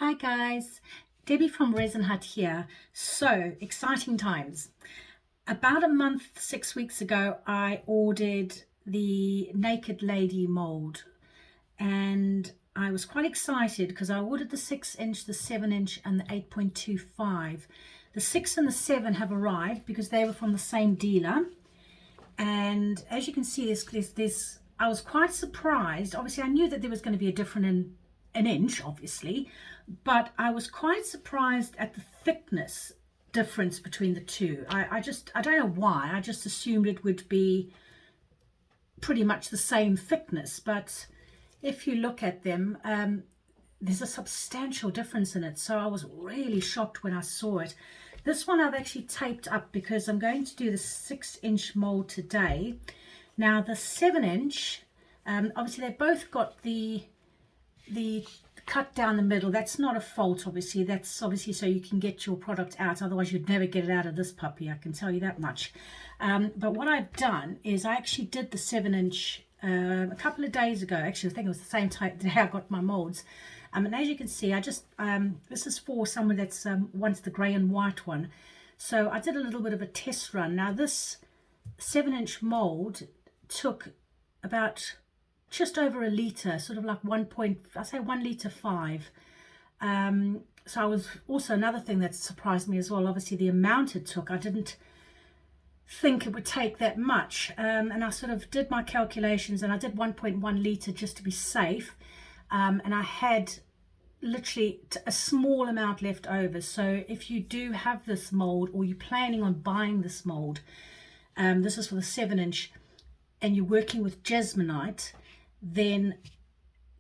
Hi guys, Debbie from Resin Hut here. So exciting times. About a month, 6 weeks ago, I ordered the Naked Lady mold, and I was quite excited because I ordered the 6-inch, the 7-inch, and the 8.25. The 6 and the 7 have arrived because they were from the same dealer. And as you can see, I was quite surprised. Obviously, I knew that there was going to be a different an inch, obviously, but I was quite surprised at the thickness difference between the two. I don't know why. I just assumed it would be pretty much the same thickness, but if you look at them, there's a substantial difference in it. So I was really shocked when I saw it. This one I've actually taped up because I'm going to do the 6-inch mold today. Now the 7-inch, obviously they both got the cut down the middle. That's not a fault, obviously. That's obviously so you can get your product out. Otherwise you'd never get it out of this puppy, I can tell you that much. But what I've done is I actually did the 7-inch a couple of days ago. Actually, I think it was the same type day I got my molds. And as you can see, I just this is for someone that's wants the grey and white one. So I did a little bit of a test run. Now this 7-inch mold took about just over a litre, sort of like 1 litre 5. So I was also, another thing that surprised me as well, obviously the amount it took. I didn't think it would take that much, and I sort of did my calculations and I did 1.1 litre just to be safe, and I had literally a small amount left over. So if you do have this mold, or you're planning on buying this mold, this is for the 7-inch, and you're working with Jesmonite, then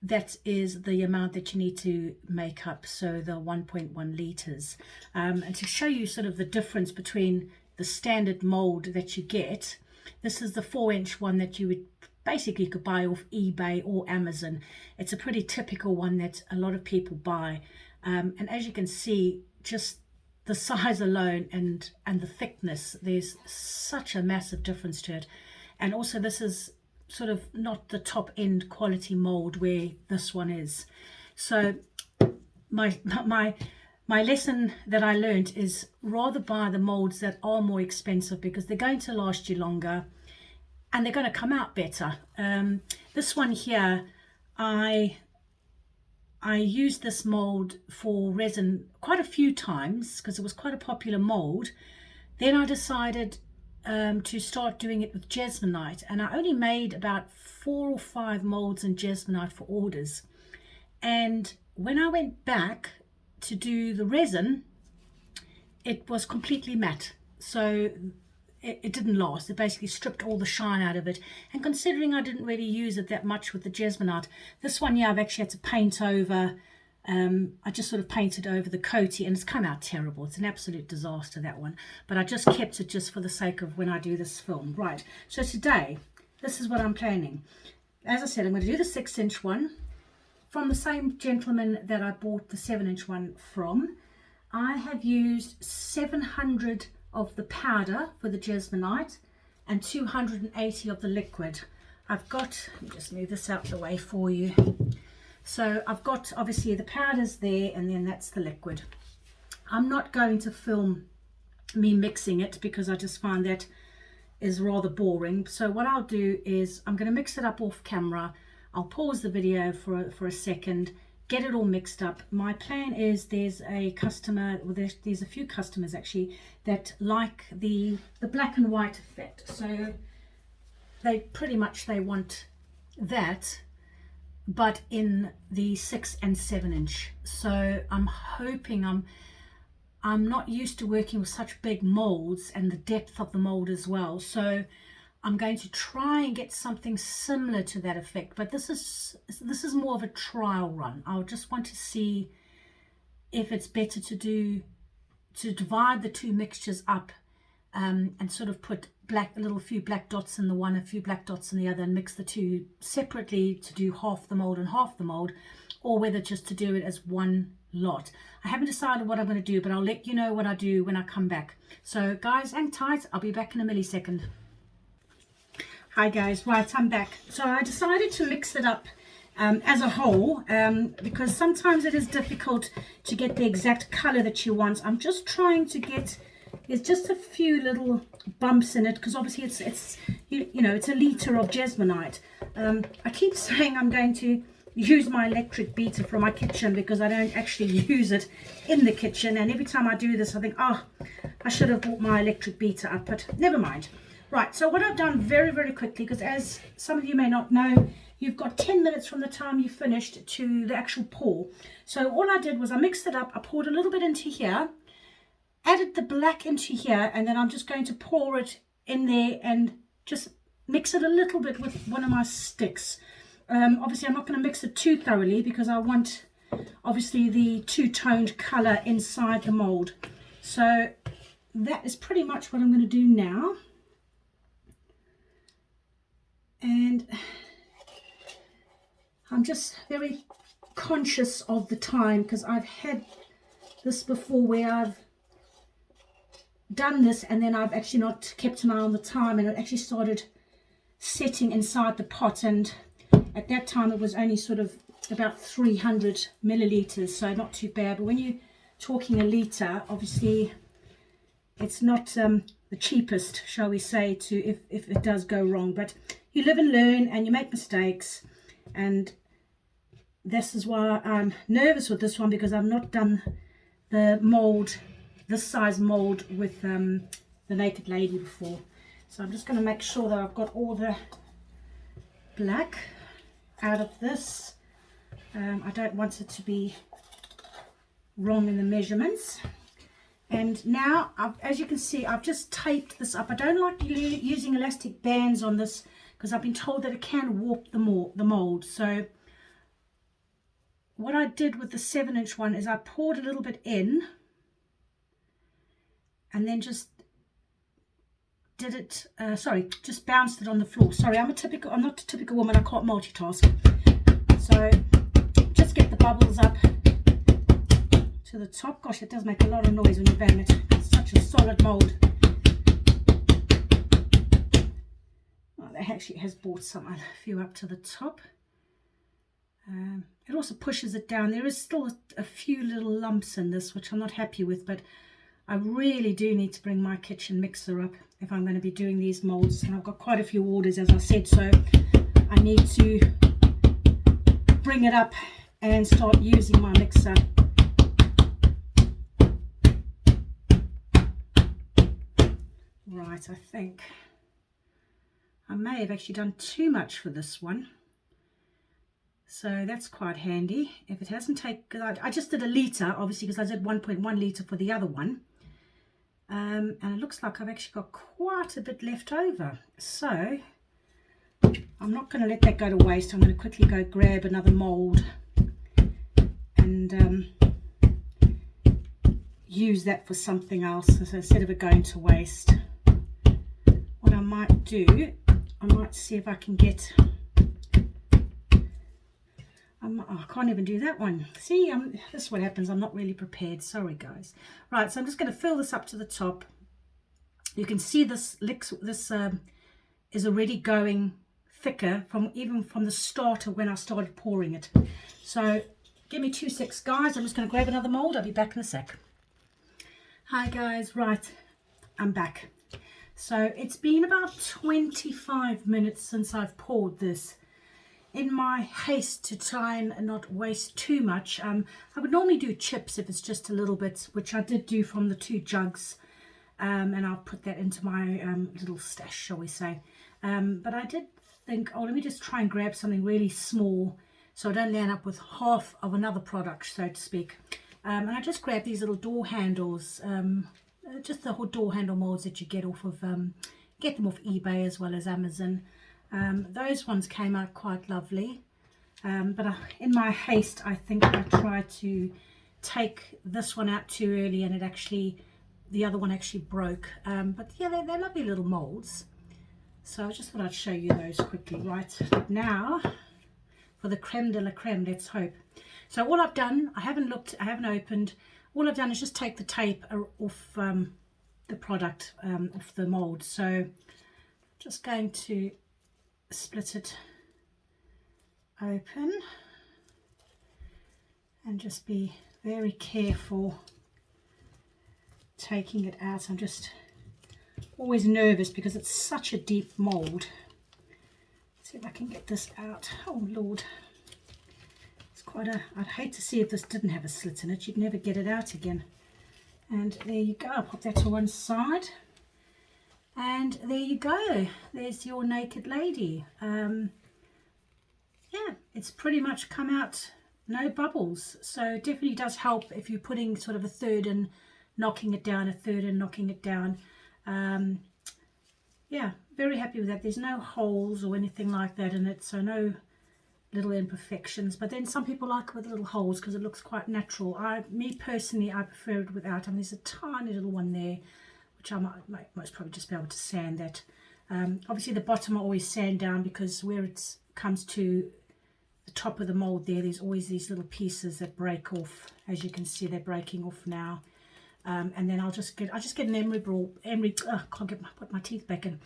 that is the amount that you need to make up, so the 1.1 litres. And to show you sort of the difference between the standard mold that you get, this is the 4-inch one that you would basically could buy off eBay or Amazon. It's a pretty typical one that a lot of people buy, and as you can see, just the size alone and the thickness, there's such a massive difference to it. And also this is sort of not the top end quality mold where this one is. So my lesson that I learned is rather buy the molds that are more expensive, because they're going to last you longer and they're going to come out better. This one here, I used this mold for resin quite a few times because it was quite a popular mold. Then I decided to start doing it with Jesmonite, and I only made about 4 or 5 molds in Jesmonite for orders. And when I went back to do the resin, it was completely matte, so it didn't last. It basically stripped all the shine out of it. And considering I didn't really use it that much with the Jesmonite, this one, yeah, I've actually had to paint over. I just sort of painted over the coating, and it's come out terrible. It's an absolute disaster, that one. But I just kept it just for the sake of when I do this film. Right, so today, this is what I'm planning. As I said, I'm going to do the 6-inch one from the same gentleman that I bought the 7-inch one from. I have used 700 of the powder for the Jesmonite and 280 of the liquid. I've got, let me just move this out the way for you. So I've got obviously the powders there, and then that's the liquid. I'm not going to film me mixing it because I just find that is rather boring. So what I'll do is I'm going to mix it up off camera. I'll pause the video for a second, get it all mixed up. My plan is there's a customer, well, there's a few customers actually that like the black and white effect. So they pretty much, they want that, but in the 6 and 7-inch. So I'm hoping, I'm not used to working with such big molds and the depth of the mold as well. So I'm going to try and get something similar to that effect, but this is more of a trial run. I just want to see if it's better to divide the two mixtures up, and sort of put a few black dots in the one, a few black dots in the other, and mix the two separately to do half the mold and half the mold, or whether just to do it as one lot. I haven't decided what I'm going to do, but I'll let you know what I do when I come back. So guys, hang tight, I'll be back in a millisecond. Hi guys, right, I'm back. So I decided to mix it up as a whole, because sometimes it is difficult to get the exact color that you want. I'm just trying to get, there's just a few little bumps in it, because obviously it's you know, it's a liter of Jesmonite. I keep saying I'm going to use my electric beater from my kitchen, because I don't actually use it in the kitchen, and every time I do this I think, oh, I should have bought my electric beater up, but never mind. Right, so what I've done very, very quickly, because as some of you may not know, you've got 10 minutes from the time you finished to the actual pour. So all I did was I mixed it up, I poured a little bit into here, added the black into here, and then I'm just going to pour it in there and just mix it a little bit with one of my sticks. Obviously I'm not going to mix it too thoroughly, because I want obviously the two-toned color inside the mold. So that is pretty much what I'm going to do now. And I'm just very conscious of the time, because I've had this before where I've done this and then I've actually not kept an eye on the time, and it actually started setting inside the pot, and at that time it was only sort of about 300 milliliters, so not too bad. But when you're talking a liter, obviously it's not the cheapest, shall we say, to if it does go wrong. But you live and learn, and you make mistakes, and this is why I'm nervous with this one, because I've not done the mold, this size mold, with the Naked Lady before. So I'm just going to make sure that I've got all the black out of this. I don't want it to be wrong in the measurements. And now, as you can see, I've just taped this up. I don't like using elastic bands on this, because I've been told that it can warp the mold. So what I did with the 7-inch one is I poured a little bit in, and then just did it, just bounced it on the floor. Sorry, I'm not a typical woman, I can't multitask. So just get the bubbles up to the top. Gosh, it does make a lot of noise when you bang it. It's such a solid mold. Well, that actually has brought a few up to the top. It also pushes it down. There is still a few little lumps in this, which I'm not happy with, but I really do need to bring my kitchen mixer up if I'm going to be doing these molds, and I've got quite a few orders, as I said, so I need to bring it up and start using my mixer. Right, I think I may have actually done too much for this one, so that's quite handy. If it hasn't taken, I just did a liter, obviously, because I did 1.1 liter for the other one. And it looks like I've actually got quite a bit left over, so I'm not going to let that go to waste. I'm going to quickly go grab another mold and use that for something else, so instead of it going to waste. What I might do, I might see if I can get, I can't even do that one. See, this is what happens. I'm not really prepared. Sorry, guys. Right, so I'm just going to fill this up to the top. You can see this is already going thicker even from the start of when I started pouring it. So give me 2 secs, guys. I'm just going to grab another mold. I'll be back in a sec. Hi, guys. Right, I'm back. So it's been about 25 minutes since I've poured this. In my haste to try and not waste too much, I would normally do chips if it's just a little bit, which I did do from the 2 jugs, and I'll put that into my little stash, shall we say. But I did think, oh, let me just try and grab something really small so I don't land up with half of another product, so to speak. And I just grabbed these little door handles, just the door handle molds that you get off of, get them off eBay as well as Amazon. Those ones came out quite lovely, but in my haste I think I tried to take this one out too early, and the other one actually broke. But yeah, they're lovely little molds, so I just thought I'd show you those quickly. Right, now for the creme de la creme, let's hope. So all I've done, I haven't opened, all I've done is just take the tape off the product, off the mold. So just going to split it open and just be very careful taking it out. I'm just always nervous because it's such a deep mold. Let's see if I can get this out. Oh Lord, it's quite a, I'd hate to see if this didn't have a slit in it. You'd never get it out again. And there you go. I'll pop that to one side. And there you go. There's your naked lady. Yeah, it's pretty much come out no bubbles. So it definitely does help if you're putting sort of a third and knocking it down, a third and knocking it down. Yeah, very happy with that. There's no holes or anything like that in it, so no little imperfections. But then some people like it with little holes because it looks quite natural. Me personally, I prefer it without. I mean, there's a tiny little one there, which I might most probably just be able to sand that. Obviously the bottom I always sand down because where it comes to the top of the mold there's always these little pieces that break off. As you can see, they're breaking off now. And then I just get an emery board. Can't put my teeth back in.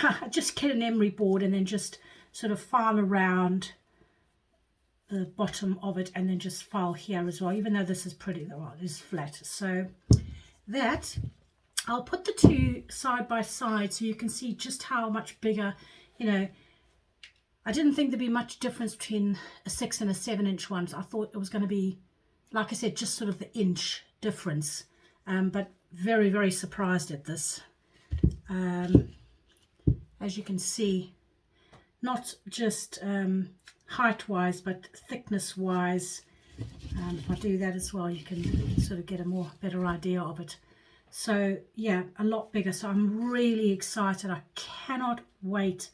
I just get an emery board and then just sort of file around the bottom of it, and then just file here as well. Even though this is pretty, well, it is flat. So that, I'll put the two side by side so you can see just how much bigger. You know, I didn't think there'd be much difference between a 6 and a 7-inch one. So I thought it was going to be, like I said, just sort of the inch difference. But very, very surprised at this. As you can see, not just height-wise, but thickness-wise. If I do that as well, you can sort of get a better idea of it. So yeah, a lot bigger. So I'm really excited. I cannot wait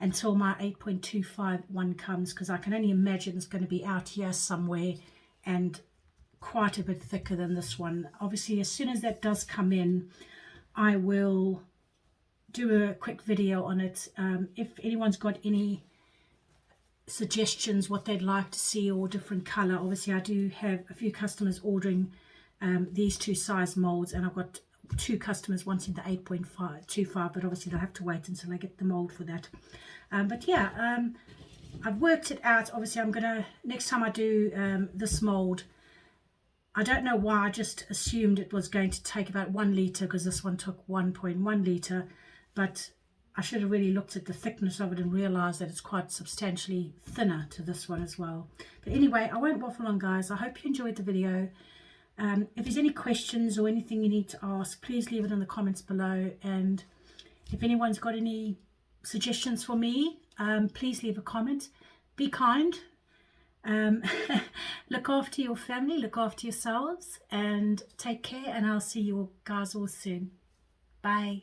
until my 8.25 one comes, because I can only imagine it's going to be out here somewhere and quite a bit thicker than this one. Obviously, as soon as that does come in, I will do a quick video on it. If anyone's got any suggestions what they'd like to see or different color, obviously I do have a few customers ordering these two size molds, and I've got 2 customers wanting the 8.25, but obviously they'll have to wait until I get the mold for that. But yeah, I've worked it out. Obviously I'm gonna, next time I do this mold, I don't know why I just assumed it was going to take about 1 litre, because this one took 1.1 litre, but I should have really looked at the thickness of it and realised that it's quite substantially thinner to this one as well. But anyway, I won't waffle on, guys. I hope you enjoyed the video. If there's any questions or anything you need to ask, please leave it in the comments below. And if anyone's got any suggestions for me, please leave a comment. Be kind. Look after your family, look after yourselves, and take care. And I'll see you guys all soon. Bye.